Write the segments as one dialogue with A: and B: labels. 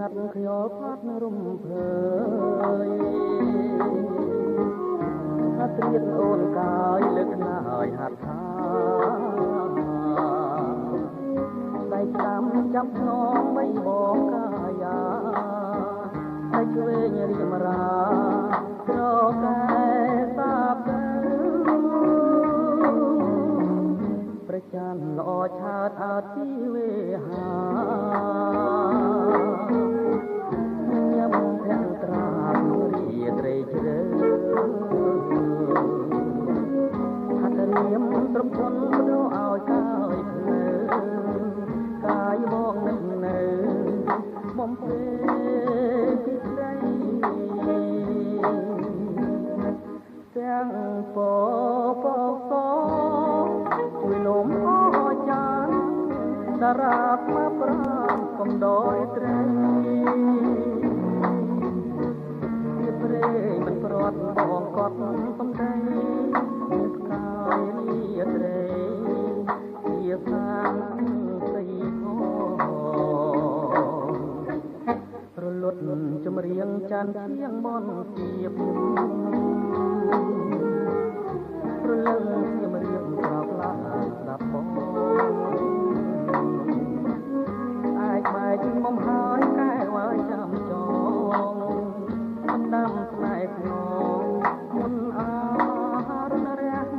A: ងាត់ខ្យល់ផាត់រំភើយហាត់រៀនអូនកាយលើកខ្នាយហាត់ថាដៃស្ដាំចាប់ខ្នងបីបងកាយាតែឆ្វេងរៀមរាក្រកែសាបប្រចានល្អឆាតអើទីវេហាញ៉ាំធាក់ត្រារីត្រេកជ្រៅហាត់រៀមត្រឹមជន់រកឲ្យកាយភ្លើកាយមកនឹកនៅបំពេពីស្រីទាំងពពកសជួយនំអចានតារាបមកប្រាំកំដោយត្រីជាព្រេងមិនប្រត់បងកត់សំដីស្កាយលាត្រីជាសាងស្អីខរលត់ចម្រៀងចានជាងបនទៀបព្រលឹងខ្ញុំរៀបប្រាប់ឡាស្ដាប់បងអាចបែកមុំហើយកែវឲ្យចាំចងដាំផ្នែកក្នុងមុនអារនរះ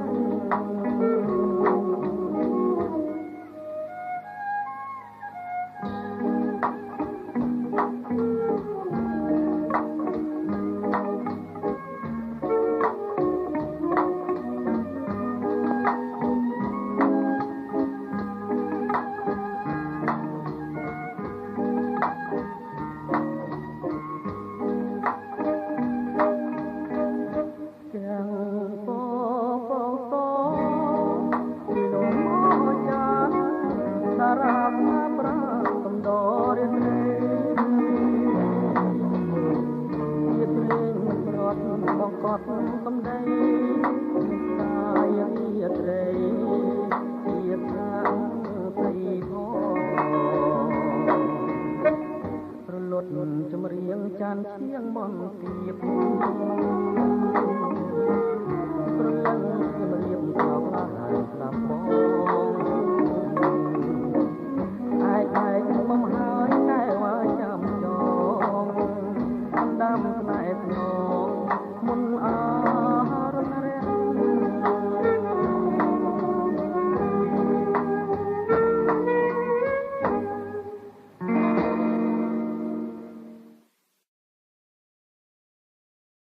A: សំដីកាយរាត្រីជាខាងស្អីផងរលត់ចម្រៀងចានជាងបនទៀបព្រលឹងខ្ញុំរៀបប្រាប់ឡាស្ដាប់បងអាចបែកមុំហើយកែវចាំចងដាំផ្នែកក្នុងមុន